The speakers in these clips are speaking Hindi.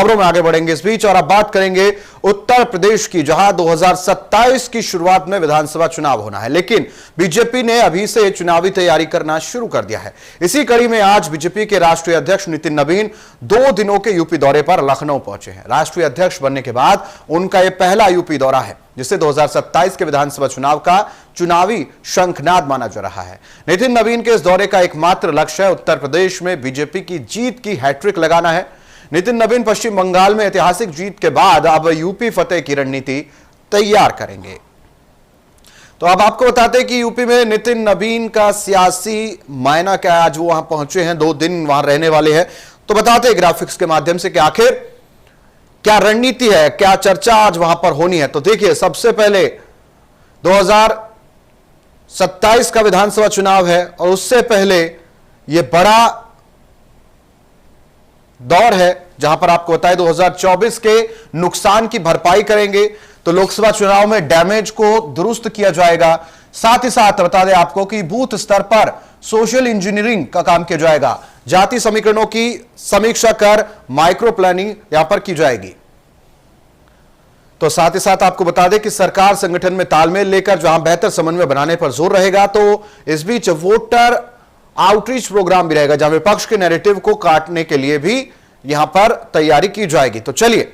खबरों में आगे बढ़ेंगे इस बीच, और अब बात करेंगे उत्तर प्रदेश की, जहां 2027 की शुरुआत में विधानसभा चुनाव होना है, लेकिन बीजेपी ने अभी से चुनावी तैयारी करना शुरू कर दिया है। इसी कड़ी में आज बीजेपी के राष्ट्रीय अध्यक्ष नितिन नवीन 2 दिनों के यूपी दौरे पर लखनऊ पहुंचे हैं। राष्ट्रीय अध्यक्ष बनने के बाद उनका यह पहला यूपी दौरा है, जिसे 2027 के विधानसभा चुनाव का चुनावी शंखनाद माना जा रहा है। नितिन नवीन के इस दौरे का एकमात्र लक्ष्य है उत्तर प्रदेश में बीजेपी की जीत की हैट्रिक लगाना है। नितिन नवीन पश्चिम बंगाल में ऐतिहासिक जीत के बाद अब यूपी फतेह की रणनीति तैयार करेंगे। तो अब आपको बताते हैं कि यूपी में नितिन नवीन का सियासी मायना क्या है। आज वो वहां पहुंचे हैं, 2 दिन वहां रहने वाले हैं। तो बताते हैं ग्राफिक्स के माध्यम से कि आखिर क्या रणनीति है, क्या चर्चा आज वहां पर होनी है। तो देखिए, सबसे पहले 2027 का विधानसभा चुनाव है और उससे पहले यह बड़ा दौर है जहां पर आपको बताएं 2024 के नुकसान की भरपाई करेंगे। तो लोकसभा चुनाव में डैमेज को दुरुस्त किया जाएगा। साथ ही साथ बता दें आपको कि बूथ स्तर पर सोशल इंजीनियरिंग का काम किया जाएगा। जाति समीकरणों की समीक्षा कर माइक्रो प्लानिंग यहां पर की जाएगी। तो साथ ही साथ आपको बता दें कि सरकार संगठन में तालमेल लेकर जहां बेहतर समन्वय बनाने पर जोर रहेगा। तो इस बीच वोटर आउटरीच प्रोग्राम भी रहेगा, जहां विपक्ष के नैरेटिव को काटने के लिए भी यहां पर तैयारी की जाएगी। तो चलिए,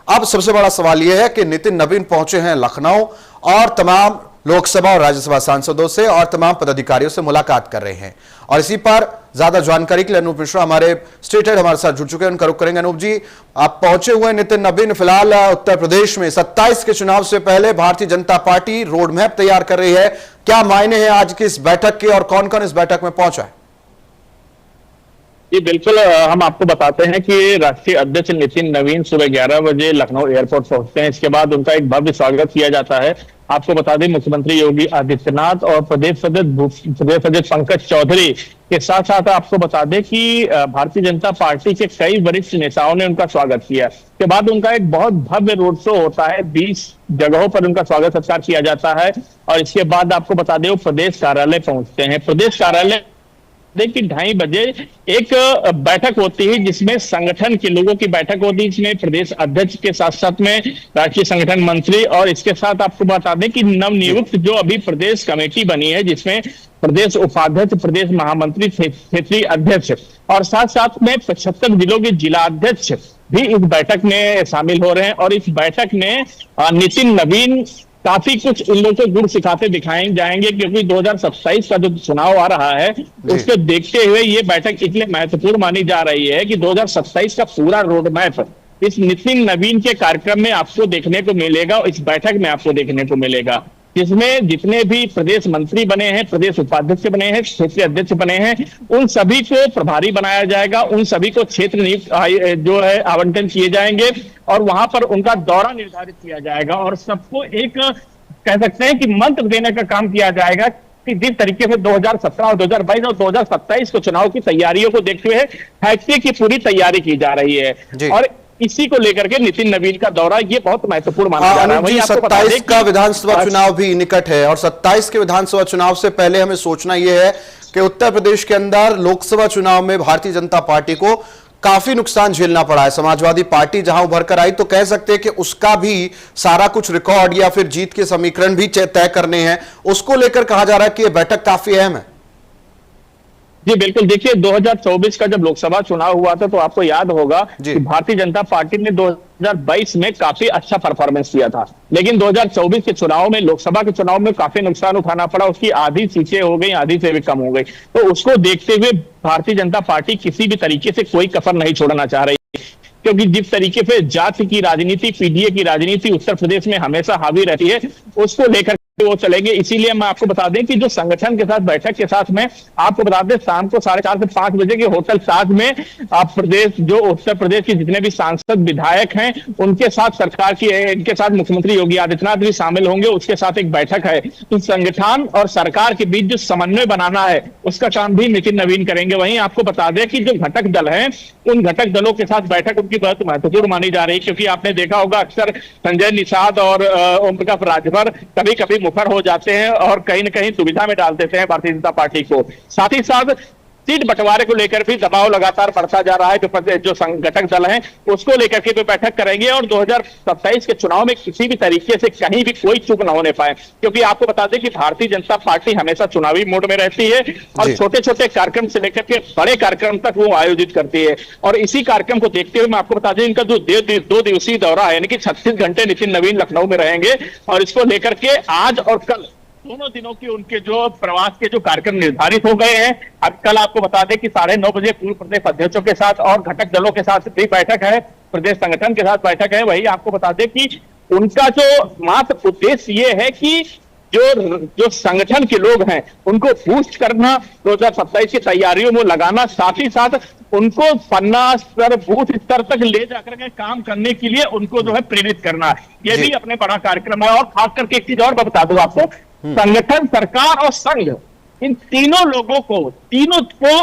अब सबसे बड़ा सवाल यह है कि नितिन नवीन पहुंचे हैं लखनऊ और तमाम लोकसभा और राज्यसभा सांसदों से और तमाम पदाधिकारियों से मुलाकात कर रहे हैं। और इसी पर ज्यादा जानकारी के लिए अनूप मिश्रा हमारे स्टेट हेड हमारे साथ जुड़ चुके हैं, उनका रुख करेंगे। अनूप जी, आप पहुंचे हुए नितिन नवीन फिलहाल उत्तर प्रदेश में 27 के चुनाव से पहले Bharatiya Janata party road map तैयार कर रही है। क्या मायने हैं आज की इस बैठक के और कौन कौन इस बैठक में पहुंचा है? जी बिल्कुल, हम आपको बताते हैं कि राष्ट्रीय अध्यक्ष नितिन नवीन सुबह 11 बजे लखनऊ एयरपोर्ट पहुंचते हैं। इसके बाद उनका एक भव्य स्वागत किया जाता है। आपको बता दें, मुख्यमंत्री योगी आदित्यनाथ और प्रदेश अध्यक्ष पंकज चौधरी के साथ साथ आपको बता दें कि भारतीय जनता पार्टी के कई वरिष्ठ नेताओं ने उनका स्वागत किया। इसके बाद उनका एक बहुत भव्य रोड शो होता है, 20 जगहों पर उनका स्वागत सत्कार किया जाता है। और इसके बाद आपको बता दें वो प्रदेश कार्यालय पहुंचते हैं। प्रदेश कार्यालय देखिए 2:30 बजे एक बैठक होती है, जिसमें संगठन के लोगों की बैठक होती है। इसमें प्रदेश अध्यक्ष के साथ साथ में राष्ट्रीय संगठन मंत्री, और इसके साथ आपको बता दें कि नवनियुक्त जो अभी प्रदेश कमेटी बनी है, जिसमें प्रदेश उपाध्यक्ष, प्रदेश महामंत्री, क्षेत्रीय अध्यक्ष और साथ साथ में 75 जिलों के जिला अध्यक्ष भी इस बैठक में शामिल हो रहे हैं। और इस बैठक में नितिन नवीन काफी कुछ इन लोगों को गुण सिखाते दिखाए जाएंगे, क्योंकि 2027 का जो चुनाव आ रहा है उसको देखते हुए ये बैठक इसलिए महत्वपूर्ण मानी जा रही है कि 2027 का पूरा रोड मैप इस नितिन नवीन के कार्यक्रम में आपको देखने को मिलेगा, इस बैठक में आपको देखने को मिलेगा, जिसमें जितने भी प्रदेश मंत्री बने हैं, प्रदेश उपाध्यक्ष बने हैं, क्षेत्रीय अध्यक्ष बने हैं, उन सभी को प्रभारी बनाया जाएगा। उन सभी को क्षेत्र नियुक्त जो है आवंटन किए जाएंगे और वहां पर उनका दौरा निर्धारित किया जाएगा। और सबको एक कह सकते हैं कि मंत्र देने का काम किया जाएगा कि जिस तरीके से 2017 और 2022 और 2027 को चुनाव की तैयारियों को देखते हुए हैट्रिक की पूरी तैयारी की जा रही है। और इसी को लेकर के नितिन नवीन का दौरा ये बहुत महत्वपूर्ण माना जा रहा है। वहीं 27 का विधानसभा चुनाव भी निकट है और 27 के विधानसभा चुनाव से पहले हमें सोचना यह है कि उत्तर प्रदेश के अंदर लोकसभा चुनाव में भारतीय जनता पार्टी को काफी नुकसान झेलना पड़ा है। समाजवादी पार्टी जहां उभर कर आई तो कह सकते हैं कि उसका भी सारा कुछ रिकॉर्ड या फिर जीत के समीकरण भी तय करने हैं, उसको लेकर कहा जा रहा है कि यह बैठक काफी अहम है। जी बिल्कुल, देखिए 2024 का जब लोकसभा चुनाव हुआ था तो आपको याद होगा कि भारतीय जनता पार्टी ने 2022 में काफी अच्छा परफॉर्मेंस किया था, लेकिन 2024 के चुनाव में, लोकसभा के चुनाव में काफी नुकसान उठाना पड़ा। उसकी आधी सीटें हो गई, आधी से भी कम हो गई। तो उसको देखते हुए भारतीय जनता पार्टी किसी भी तरीके से कोई कसर नहीं छोड़ना चाह रही, क्योंकि जिस तरीके से जाति की राजनीति, पीडीए की राजनीति उत्तर प्रदेश में हमेशा हावी रहती है, उसको लेकर वो चलेंगे। इसीलिए मैं आपको बता दें कि जो संगठन के साथ बैठक के साथ में आपको बता दें शाम को 4:30 से 5 बजे के होटल साथ में आप प्रदेश जो उत्तर प्रदेश के जितने भी सांसद विधायक हैं उनके साथ सरकार की, इनके साथ मुख्यमंत्री योगी आदित्यनाथ भी शामिल होंगे। उसके साथ एक बैठक है। तो संगठन और सरकार के बीच जो समन्वय बनाना है उसका काम भी नितिन नवीन करेंगे। वहीं आपको बता दें कि जो घटक दल हैं उन घटक दलों के साथ बैठक उनकी बहुत महत्वपूर्ण मानी जा रही है, क्योंकि आपने देखा होगा अक्सर संजय निषाद और ओम प्रकाश राजभर कभी कभी मुखर हो जाते हैं और कहीं न कहीं दुविधा में डाल देते हैं भारतीय जनता पार्टी को। साथ ही साथ सीट बंटवारे को लेकर भी दबाव लगातार बढ़ता जा रहा है। जो संगठक दल हैं उसको लेकर के भी बैठक करेंगे और 2027 के चुनाव में किसी भी तरीके से कहीं भी कोई चूक न होने पाए, क्योंकि आपको बता दें कि भारतीय जनता पार्टी हमेशा चुनावी मोड में रहती है और छोटे छोटे कार्यक्रम से लेकर के बड़े कार्यक्रम तक वो आयोजित करती है। और इसी कार्यक्रम को देखते हुए मैं आपको बता दें, इनका जो 2 दिवसीय दौरा है, यानी कि 36 घंटे नितिन नवीन लखनऊ में रहेंगे और इसको लेकर के आज और कल दोनों दिनों के उनके जो प्रवास के जो कार्यक्रम निर्धारित हो गए हैं। अब कल आपको बता दें कि 9:30 बजे पूर्व प्रदेश अध्यक्षों के साथ और घटक दलों के साथ भी बैठक है, प्रदेश संगठन के साथ बैठक है। वही आपको बता दें कि उनका जो मात्र उद्देश्य ये है कि जो संगठन के लोग हैं उनको बूस्ट करना, 2027 की तैयारियों में लगाना, साथ ही साथ उनको पन्ना स्तर, बूथ स्तर तक ले जाकर के काम करने के लिए उनको जो है प्रेरित करना है। ये भी अपने बड़ा कार्यक्रम है। और खास करके एक चीज और मैं बता दूं आपको, संगठन, सरकार और संघ, इन तीनों को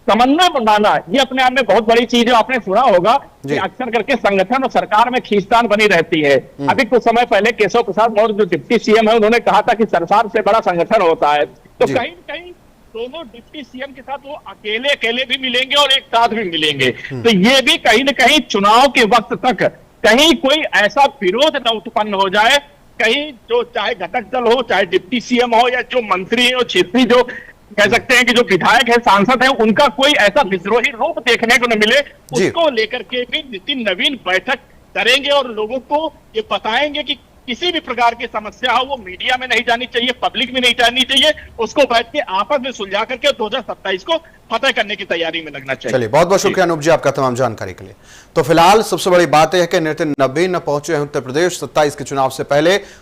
समन्वय बनाना, ये अपने आप में बहुत बड़ी चीज है। आपने सुना होगा कि अक्सर करके संगठन और सरकार में खींचतान बनी रहती है। अभी कुछ समय पहले केशव प्रसाद मौर्य जो डिप्टी सीएम है, उन्होंने कहा था कि सरकार से बड़ा संगठन होता है। तो कहीं न कहीं दोनों डिप्टी सीएम के साथ वो अकेले भी मिलेंगे और एक साथ भी मिलेंगे। तो ये भी कहीं न कहीं चुनाव के वक्त तक कहीं कोई ऐसा विरोध न उत्पन्न हो जाए, कहीं जो चाहे घटक दल हो, चाहे डिप्टी सीएम हो, या जो मंत्री हो, क्षेत्रीय जो कह सकते हैं कि जो विधायक है, सांसद है, उनका कोई ऐसा विद्रोही रूप देखने को न मिले, उसको लेकर के भी नितिन नवीन बैठक करेंगे और लोगों को ये बताएंगे कि किसी भी प्रकार की समस्या हो वो मीडिया में नहीं जानी चाहिए, पब्लिक में नहीं जानी चाहिए, उसको बैठ के आपस में सुलझा करके 2027 को फतह करने की तैयारी में लगना चाहिए। चलिए, बहुत बहुत शुक्रिया अनूप जी आपका तमाम जानकारी के लिए। तो फिलहाल सबसे बड़ी बात यह है कि नितिन नवीन पहुंचे हैं उत्तर प्रदेश 27 के चुनाव से पहले।